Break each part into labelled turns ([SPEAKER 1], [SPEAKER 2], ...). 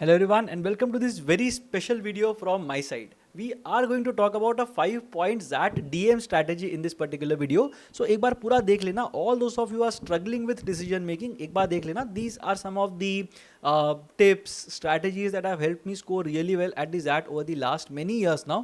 [SPEAKER 1] Hello everyone and welcome to this very special video from my side. We are going to talk about a 5 point ZAT DM strategy in this particular video. So एक बार पूरा देख लेना. All those of you are struggling with decision making, एक बार देख लेना. These are some of the tips, strategies that have helped me score really well at the ZAT over the last many years now.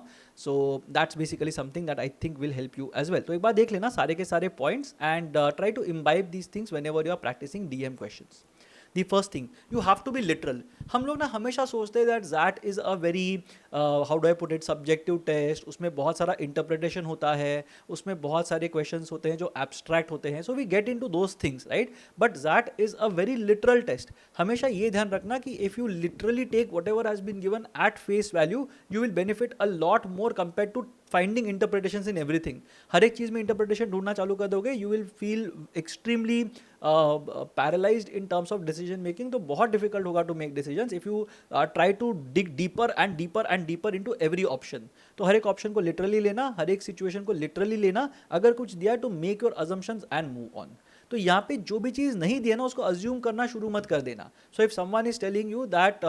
[SPEAKER 1] So that's basically something that I think will help you as well. तो एक बार देख लेना सारे के सारे points and try to imbibe these things whenever you are practicing DM questions. The first thing you have to be literal. हम लोग ना हमेशा सोचते हैं that that is a very how do I put it subjective test. उसमें बहुत सारा interpretation होता है, उसमें बहुत सारे क्वेश्चंस होते हैं जो एब्स्ट्रैक्ट होते हैं. So we get into those things right. But that is a very literal test. हमेशा ये ध्यान रखना कि if you literally take whatever has been given at face value you will benefit a lot more compare to finding interpretation in everything. हर एक चीज़ में interpretation ढूंढना चालू कर दोगे you will feel extremely paralysed in terms of decision making. तो बहुत डिफिकल्ट होगा to make decisions if you try to dig deeper and deeper and deeper into every option. तो हर एक ऑप्शन को लिटरली लेना, हर एक सिचुएशन को लिटरली लेना. अगर कुछ दिया to make your assumptions and move on. तो यहाँ पे जो भी चीज़ नहीं दिया ना उसको अज्यूम करना शुरू मत कर देना. So if someone is telling you that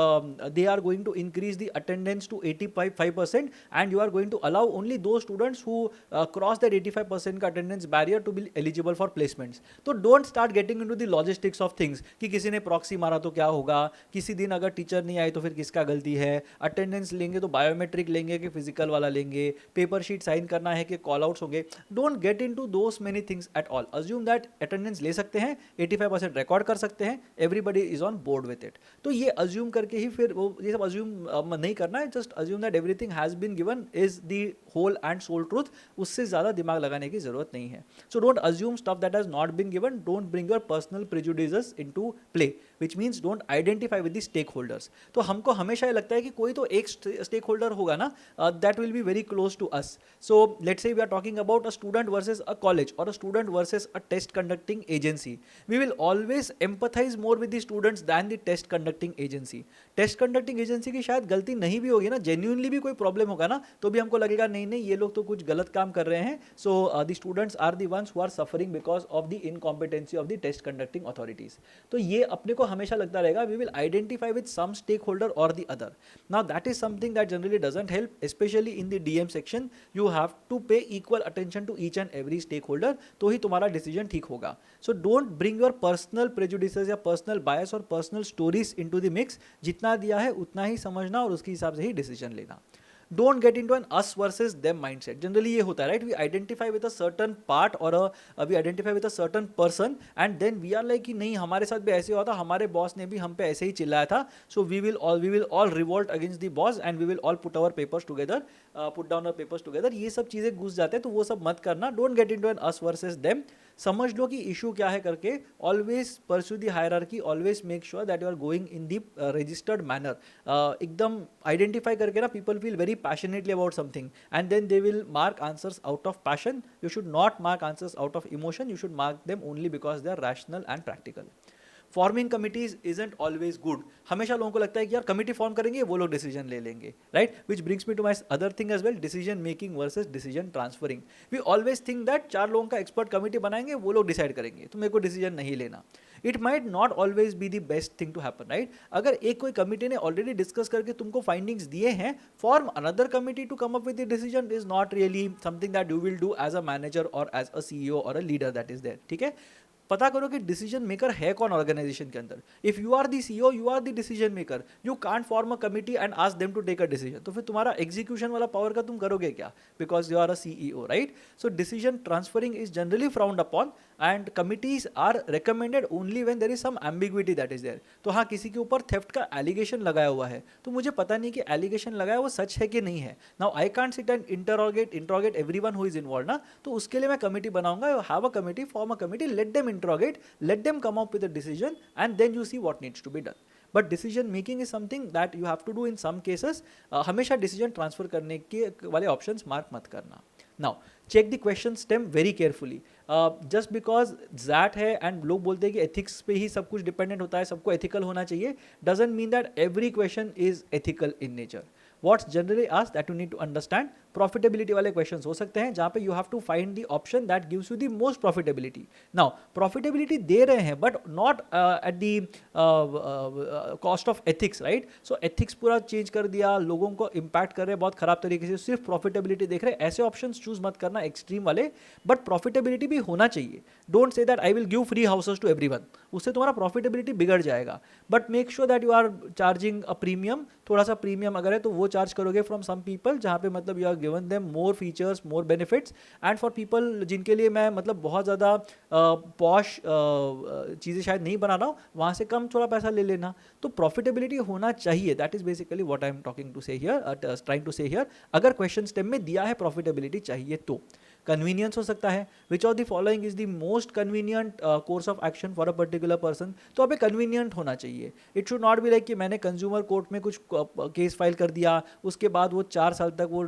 [SPEAKER 1] they are going to increase the attendance to 85% and you are going to allow only those students who cross that 85% का attendance barrier to be eligible for placements. तो don't start getting into the logistics of things कि किसी ने proxy मारा तो क्या होगा, किसी दिन अगर टीचर नहीं आए तो फिर किसका गलती है, अटेंडेंस लेंगे तो बायोमेट्रिक लेंगे कि फिजिकल वाला लेंगे, पेपर शीट साइन करना है कि कॉल आउट्स होंगे. Don't get into those many things at all. Assume that attendance ले सकते हैं, 85% रिकॉर्ड कर सकते हैं, everybody is on board with it. तो ये अज्यूम करके ही फिर वो ये सब अज्यूम नहीं करना है. Just assume that everything has been given is the whole and sole truth. उससे ज़्यादा दिमाग लगाने की जरूरत नहीं है. So don't assume stuff that has not been given. Don't bring your personal prejudices into play which means don't identify with the stake holders. तो हमको हमेशा ये लगता है कि कोई तो एक स्टेक होल्डर होगा ना that will be very close to us. So let's say we are talking about a student versus a college और a student versus a test conducting agency. We will always empathize more with the students than the test conducting agency. Test conducting agency की शायद गलती नहीं भी होगी ना, genuinely भी कोई प्रॉब्लम होगा ना, तो भी हमको लगेगा नहीं नहीं ये लोग तो कुछ गलत काम कर रहे हैं. So the students are the ones who are suffering because of the incompetency of the test conducting authorities. तो ये अपने को हमेशा लगता रहेगा we will identify with some stakeholder और the other. Now that is something that generally doesn't help, specially in the DM section. You have to pay equal attention to each and every stakeholder, तो ही तुम्हारा decision ठीक होगा. So don't bring your personal prejudices या personal bias और personal stories into the mix. जितना दिया है उतना ही समझना और उसके हिसाब से ही डिसीजन लेना. Don't get into an us versus them mindset. Generally ये होता है right. We identify with a certain part और we identify with a certain person and then we are like कि नहीं हमारे साथ भी ऐसे हुआ था, हमारे बॉस ने भी हम पे ऐसे ही चिल्लाया था. So we will all revolt against the boss and we will all put our papers together, put down our papers together. ये सब चीज़ें घुस जाते हैं तो वो सब मत करना. Don't get into an us versus them. समझ लो कि इशू क्या है करके. Always pursue the hierarchy. Always make sure that you are going in the registered manner. एकदम आइडेंटिफाई करके ना people feel very passionately about something and then they will mark answers out of passion. You should not mark answers out of emotion. You should mark them only because they are rational and practical. Forming committees isn't always good. हमेशा लोगों को लगता है कि यार committee form करेंगे वो लोग डिसीजन ले लेंगे right. Which brings me to my other thing as well, decision making versus decision transferring. We always think that 4 लोगों का एक्सपर्ट कमिटी बनाएंगे वो लोग डिसाइड करेंगे तो मेरे को डिसीजन नहीं लेना. It might not always be the best thing to happen right. अगर एक कोई कमिटी ने ऑलरेडी डिस्कस करके तुमको फाइंडिंग्स दिए हैं, form another committee to come up with the decision is not really something that you will do as a manager और as a CEO और a leader that is there. ठीक है. पता करो कि डिसीजन मेकर है कौन ऑर्गेनाइजेशन के अंदर. If you are the CEO, you are the decision maker. You can't form a committee and ask them to take a decision. तो फिर तुम्हारा एग्जीक्यूशन वाला पावर का तुम करोगे क्या, because you are a CEO right. So decision transferring is generally frowned upon and committees are recommended only when there is some ambiguity that is there. तो हाँ किसी के ऊपर थेफ्ट का एलिगेशन लगाया हुआ है तो मुझे पता नहीं कि एलिगेशन लगाया वो सच है कि नहीं है. Now I can't sit and interrogate everyone who is involve ना. तो उसके लिए मैं कमिटी बनाऊंगा. Have a committee, form a committee, let them interrogate, let them come up with a decision and then you see what needs to be done. But decision making is something that you have to do in some cases. हमेशा decision transfer करने के वाले options mark मत करना. Now check the question stem very carefully. Just because that है and लोग बोलते हैं कि ethics पे ही सब कुछ dependent होता है, सबको ethical होना चाहिए, doesn't mean that every question is ethical in nature. What's generally asked that you need to understand, profitability वाले क्वेश्चंस हो सकते हैं जहां पे you have to find the option that gives you the most profitability. Now profitability दे रहे हैं but not at the cost of ethics, right? So ethics पूरा चेंज कर दिया, लोगों को इंपैक्ट कर रहे हैं बहुत खराब तरीके से, सिर्फ प्रॉफिटेबिलिटी देख रहे हैं. ऐसे ऑप्शंस चूज मत करना एक्सट्रीम वाले, बट प्रॉफिटेबिलिटी भी होना चाहिए. Don't say that I will give free houses to everyone, उससे तुम्हारा प्रॉफिटेबिलिटी बिगड़ जाएगा. But make sure that you are charging a premium, थोड़ा सा प्रीमियम अगर है तो वो चार्ज करोगे फ्रॉम सम पीपल, जहाँ पे मतलब you are given them more features, more benefits. And for people जिनके लिए मैं मतलब बहुत ज़्यादा पॉश चीज़ें शायद नहीं बना रहा हूँ, वहाँ से कम थोड़ा पैसा ले लेना. तो प्रॉफिटेबिलिटी होना चाहिए. That is basically what I am talking to say here, trying to say here. अगर क्वेश्चन स्टेम में दिया है प्रॉफिटेबिलिटी चाहिए तो. कन्वीनियंस हो सकता है, विच of the following is the most convenient course of action for a particular person. तो अब कन्वीनियंट होना चाहिए. It should not be like कि मैंने कंज्यूमर कोर्ट में कुछ केस फाइल कर दिया, उसके बाद वो 4 साल तक वो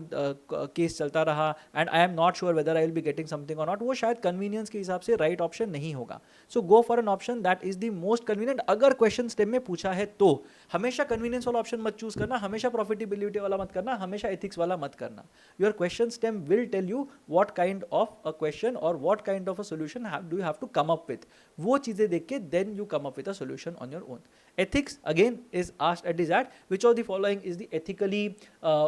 [SPEAKER 1] केस चलता रहा and I am not sure whether I will be getting something और नॉट. वो शायद कन्वीनियंस के हिसाब से राइट ऑप्शन नहीं होगा. So go for an option that is the most convenient. अगर क्वेश्चन स्टेम में पूछा है तो हमेशा कन्वीनियंस वाला ऑप्शन मत चूज करना, हमेशा प्रॉफिटेबिलिटी वाला मत करना, हमेशा एथिक्स वाला मत करना. Your question stem will tell you what kind of a question और what kind of a solution do you have to come up with. वो चीजें देख के then you come up with a solution on your own. Ethics again is asked at that which of the following is the ethically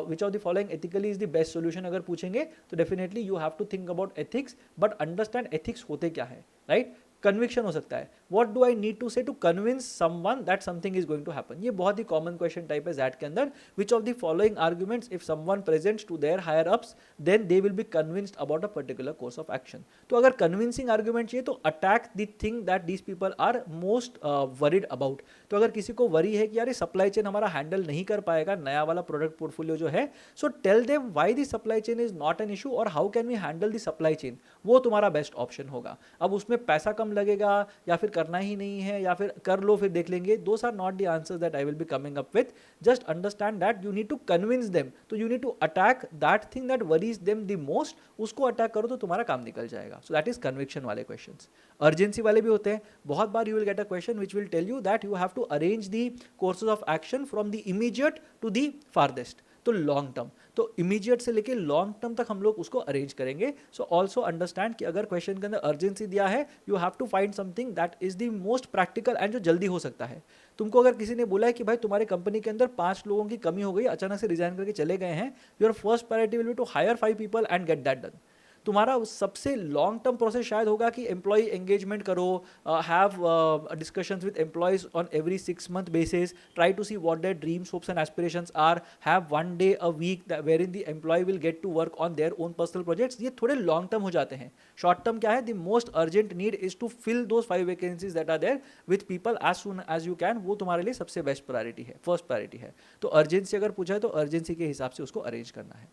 [SPEAKER 1] which of the following ethically is the best solution. अगर पूछेंगे तो definitely you have to think about ethics but understand ethics होते क्या है, right? Conviction हो सकता है. What do I need to say to convince someone that something is going to happen. ये बहुत ही कॉमन क्वेश्चन टाइप है ज़ैट के अंदर. Which of the following arguments if someone presents to their higher ups then they will be convinced about a particular course of action. तो अगर convincing argument चाहिए तो attack the thing that these people are most worried about. तो अगर किसी को worry है कि यार ये सप्लाई चेन हमारा हैंडल नहीं कर पाएगा नया वाला प्रोडक्ट पोर्टफोलियो जो है, so tell them why the supply chain is not an issue और how can we handle the supply chain. वो तुम्हारा बेस्ट ऑप्शन होगा. अब उसमें पैसा कम लगेगा या फिर करना ही नहीं है या फिर कर लो फिर देख लेंगे, those are not the answers that I will be coming up with. Just understand that you need to convince them. तो you need to attack that thing that worries them the most. उसको attack करो तो तुम्हारा काम निकल जाएगा. So that is conviction वाले questions. Urgency वाले भी होते हैं. बहुत बार you will get a question which will tell you that you have to arrange the courses of action from the immediate to the farthest. तो लॉन्ग टर्म, तो immediate से लेके लॉन्ग टर्म तक हम लोग उसको अरेंज करेंगे. सो ऑल्सो अंडरस्टैंड कि अगर क्वेश्चन के अंदर अर्जेंसी दिया है you have to find something that is the most practical and जो जल्दी हो सकता है. तुमको अगर किसी ने बोला है कि भाई तुम्हारे कंपनी के अंदर 5 लोगों की कमी हो गई, अचानक से रिजाइन करके चले गए हैं, your first priority will be to hire 5 people and get that done. तुम्हारा सबसे लॉन्ग टर्म प्रोसेस शायद होगा कि एम्प्लॉय एंगेजमेंट करो, have discussions with employees on every 6 month basis, try to see what their dreams, hopes and aspirations are, have 1 day a week where in the employee will get to work on their own personal projects. ये थोड़े long term हो जाते हैं. Short term क्या है, the most urgent need is to fill those 5 vacancies that are there with people as soon as you can. वो तुम्हारे लिए सबसे बेस्ट प्रायोरिटी है, फर्स्ट प्रायोरिटी है. तो अर्जेंसी अगर पूछा है तो अर्जेंसी के हिसाब से उसको अरेंज करना है.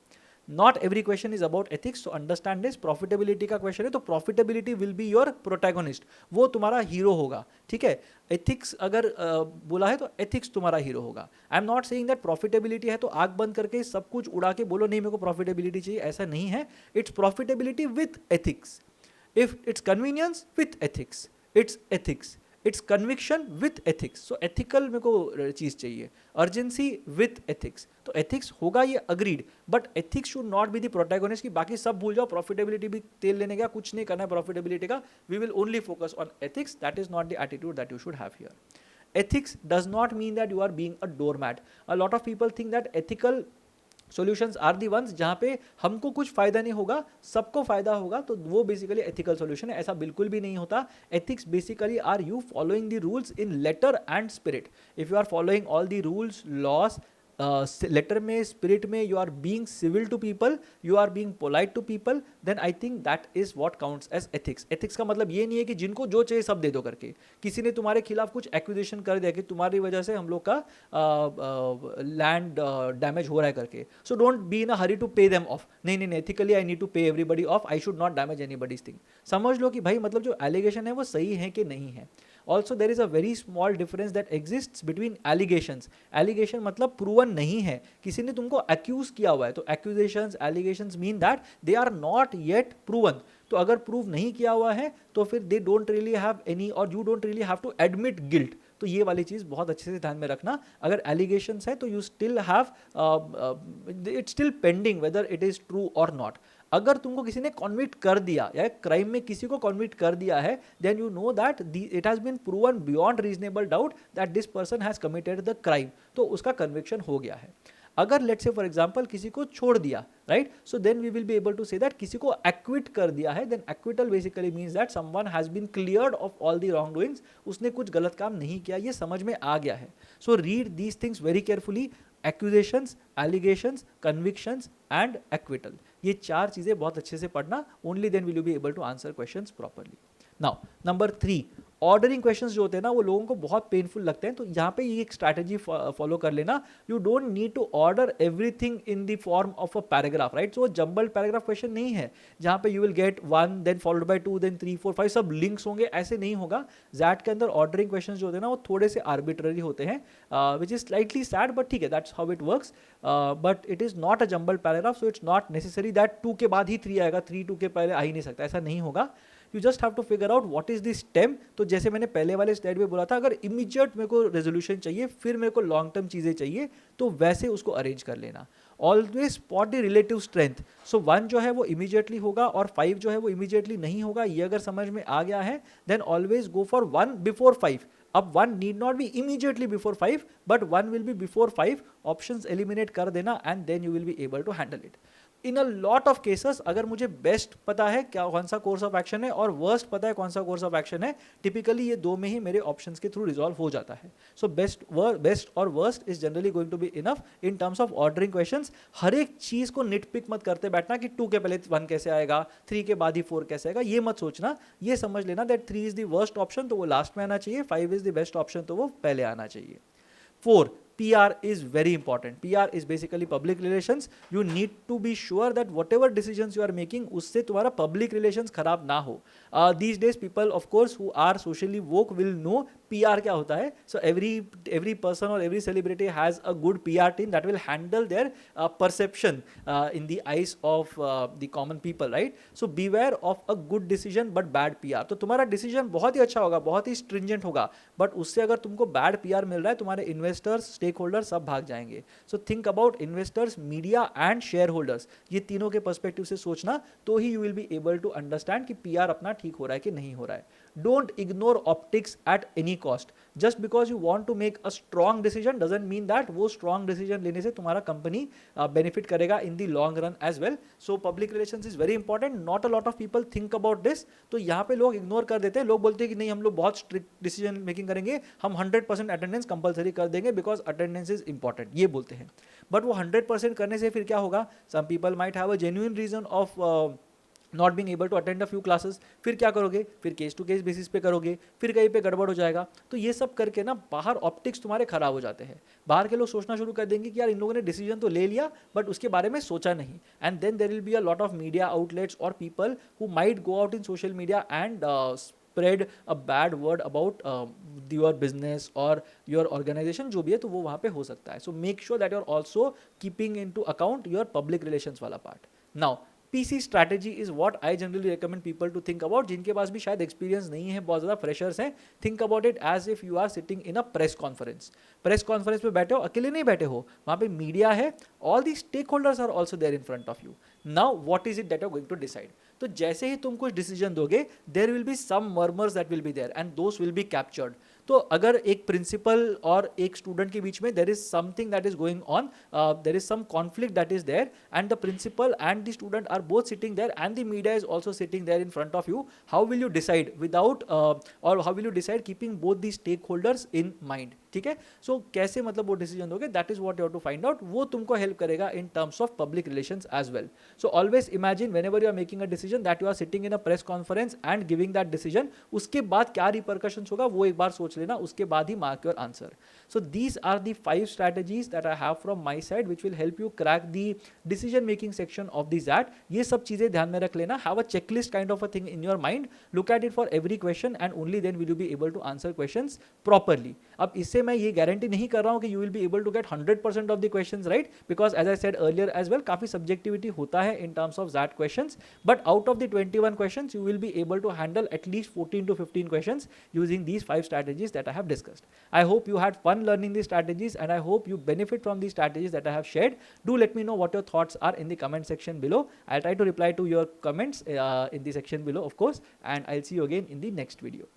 [SPEAKER 1] Not every question is about ethics, तो अंडरस्टैंड दिस. प्रॉफिटेबिलिटी का क्वेश्चन है तो profitability will be your protagonist, वो तुम्हारा हीरो होगा. ठीक है, एथिक्स अगर बोला है तो एथिक्स तुम्हारा हीरो होगा. I am not saying that profitability है तो आग बंद करके सब कुछ उड़ा के बोलो नहीं मेरे को प्रॉफिटेबिलिटी चाहिए, ऐसा नहीं है. It's profitability with ethics. If it's convenience with ethics, it's ethics. It's conviction with ethics. So ethical मेरे को चीज़ चाहिए, अर्जेंसी विथ एथिक्स. तो एथिक्स होगा ये agreed, but ethics should not be the protagonist. की बाकी सब भूल जाओ, प्रॉफिटेबिलिटी भी तेल लेने का कुछ नहीं करना है प्रॉफिटेबिलिटी का. We will only focus on ethics. That is not the attitude that you should have here. Ethics does not mean that you are being a doormat. A lot of people think that ethical solutions are the ones जहाँ पे हमको कुछ फायदा नहीं होगा सबको फायदा होगा, तो वो बेसिकली एथिकल सॉल्यूशन है. ऐसा बिल्कुल भी नहीं होता. Ethics basically are you following the rules in letter and spirit. If you are following all the rules laws letter में, स्पिरिट में, you are being civil to people, you are being polite to people, then I think that is what counts as ethics. Ethics का मतलब ये नहीं है कि जिनको जो चाहिए सब दे दो करके. किसी ने तुम्हारे खिलाफ कुछ एक्विजिशन कर दिया कि तुम्हारी वजह से हम लोग का लैंड डैमेज हो रहा है करके, so don't be in a hurry to pay them off. नहीं नहीं, ethically I need to pay everybody off, I should not damage anybody's thing. समझ लो कि भाई मतलब जो एलिगेशन है वो सही है कि नहीं है. Also there is a very small difference that exists between allegations. Allegation मतलब proven नहीं है, किसी ने तुमको accuse किया हुआ है. तो accusations, allegations mean that they are not yet proven. तो अगर प्रूव नहीं किया हुआ है तो फिर they don't really have any or you don't really have to admit guilt. तो ये वाली चीज़ बहुत अच्छे से ध्यान में रखना। अगर एलिगेशंस है तो you still have, it's still pending whether it is true और नॉट। अगर तुमको किसी ने कॉन्विक्ट कर दिया या क्राइम में किसी को कॉन्विक्ट कर दिया है, then you know that it has been proven beyond reasonable doubt that this person has committed the crime, तो उसका कन्विक्शन हो गया है। अगर लेट्स से फॉर एग्जांपल किसी को छोड़ दिया, right, so then we will be able to say that किसी को एक्विट कर दिया है, then acquittal basically means that someone has been cleared of all the wrongdoings, उसने कुछ गलत काम नहीं किया, ये समझ में आ गया है। So read these things very carefully, accusations, allegations, convictions and acquittal, ये चार चीजें बहुत अच्छे से पढ़ना, only then will you be able to answer questions properly. Now number 3, ordering questions जो होते हैं ना वो लोगों को बहुत पेनफुल लगते हैं, तो यहाँ पे ये एक स्ट्रैटेजी फॉलो कर लेना। You don't need to order everything in the form of a paragraph, right. So वो जंबल्ड पैराग्राफ क्वेश्चन नहीं है जहाँ पे you will get 1 then followed by 2 then 3 4 5 सब लिंक्स होंगे, ऐसे नहीं होगा। जैट के अंदर ऑर्डरिंग क्वेश्चंस जो होते हैं ना वो थोड़े से आर्बिट्ररी होते हैं, which is slightly sad, but ठीक है, that's how it works. But it is not a jumbled paragraph, so it's not necessary that 2 के बाद ही 3 आएगा, 3 2 के पहले आ ही नहीं सकता, ऐसा नहीं होगा। You just have to figure out what is the stem. तो जैसे मैंने पहले वाले स्लाइड में बोला था, अगर इमीडिएट मेरे को रेजोल्यूशन चाहिए, फिर मेरे को लॉन्ग टर्म चीजें चाहिए, तो वैसे उसको अरेंज कर लेना। Always spot the relative strength. So 1 जो है वो इमीडिएटली होगा और 5 जो है वो इमीडिएटली नहीं होगा, ये अगर समझ में आ गया है, then always go for 1 before 5। अब 1 need not be immediately before 5, but 1 will be before 5, options eliminate कर देना and then you will be able to handle it. In a lot of cases अगर मुझे बेस्ट पता है क्या कौन सा कोर्स ऑफ एक्शन है और वर्स्ट पता है कौन सा कोर्स ऑफ एक्शन है, टिपिकली ये 2 में ही मेरे ऑप्शंस के थ्रू रिजॉल्व हो जाता है। सो बेस्ट और worst is generally going to be enough in terms of ordering questions. हर एक चीज को निटपिक मत करते बैठना कि 2 के पहले 1 कैसे आएगा, 3 के बाद ही 4 कैसे आएगा, ये मत सोचना। ये समझ लेना that 3 is the worst option, तो वो लास्ट में आना चाहिए, 5 इज द बेस्ट ऑप्शन, तो वो पहले आना चाहिए। 4, PR is very important. PR is basically public relations. You need to be sure that whatever decisions you are making, उससे तुम्हारा public relations खराब ना हो। These days people of course who are socially woke will know PR क्या होता है. So every person or every celebrity has a good PR team that will handle their perception in the eyes of the common people, right? So beware of a good decision but bad PR. तो तुम्हारा decision बहुत ही अच्छा होगा, बहुत ही stringent होगा, but उससे अगर तुमको bad PR मिल रहा है, तुम्हारे investors, stakeholders सब भाग जाएंगे। So think about investors, media and shareholders. ये तीनों के perspective से सोचना, तो ही you will be able to understand कि PR अपना ठीक हो रहा है कि नहीं हो रहा है। Don't ignore optics at any cost. Just because you want to make a strong decision doesn't mean that वो strong decision लेने से तुम्हारा कंपनी benefit करेगा in the long run as well. So public relations is very important. Not a lot of people think about this. तो यहाँ पे लोग ignore कर देते हैं, लोग बोलते हैं कि नहीं हम लोग बहुत strict decision making करेंगे, हम 100% attendance compulsory कर देंगे because attendance is important, ये बोलते हैं। But वो 100% करने से फिर क्या होगा? Some people might have a genuine reason of not being able to attend a few classes, फिर क्या करोगे? फिर केस टू केस बेसिस पे करोगे, फिर कहीं पे गड़बड़ हो जाएगा। तो ये सब करके ना बाहर ऑप्टिक्स तुम्हारे खराब हो जाते हैं। बाहर के लोग सोचना शुरू कर देंगे कि यार इन लोगों ने डिसीजन तो ले लिया बट उसके बारे में सोचा नहीं, and then there will be a lot of media outlets और people who might go out in social media and spread a bad word about your business or your organization, जो भी है तो वो वहाँ पे हो सकता है। So make sure that you're also keeping into account your public relations वाला part. Now PC strategy is what I generally recommend people to think about. जिनके पास भी शायद experience नहीं है, बहुत ज़्यादा freshers हैं, think about it as if you are sitting in a press conference. Press conference में बैठे हो, अकेले नहीं बैठे हो, वहाँ पे media है, all the stakeholders are also there in front of you. Now what is it that you're going to decide? तो जैसे ही तुम कुछ डिसीजन दोगे, there will be some murmurs that will be there and those will be captured. तो अगर एक principal और एक स्टूडेंट के बीच में there is something that is going on, there is some conflict that is there and the principal and the student are both sitting there and the media is also sitting there in front of you, how will you decide without or how will you decide keeping both the stakeholders in mind? ठीक है, सो कैसे मतलब वो decision दोगे, that is what you have to find out. वो तुमको help करेगा in terms of public relations as well. So always imagine whenever you are making a decision that you are sitting in a press conference and giving that decision. उसके बाद क्या repercussions होगा वो एक बार सोच लेना, उसके बाद ही mark your answer. So these are the 5 strategies that I have from my side which will help you crack the decision making section of the ZAT. ये सब चीजें ध्यान में रख लेना, have a checklist kind of a thing in your mind, look at it for every question and only then will you be able to answer questions properly. अब इससे लिए मैं ये गारंटी नहीं कर रहा हूँ कि you will be able to get 100% of the questions right, because as I said earlier as well काफी सब्जेक्टिविटी होता है in terms of that questions, but out of the 21 questions you will be able to handle at least 14 to 15 questions using these 5 strategies that I have discussed. I hope you had fun learning these strategies and I hope you benefit from these strategies that I have shared. Do let me know what your thoughts are in the comment section below. I'll try to reply to your comments in the section below, of course, and I'll see you again in the next video.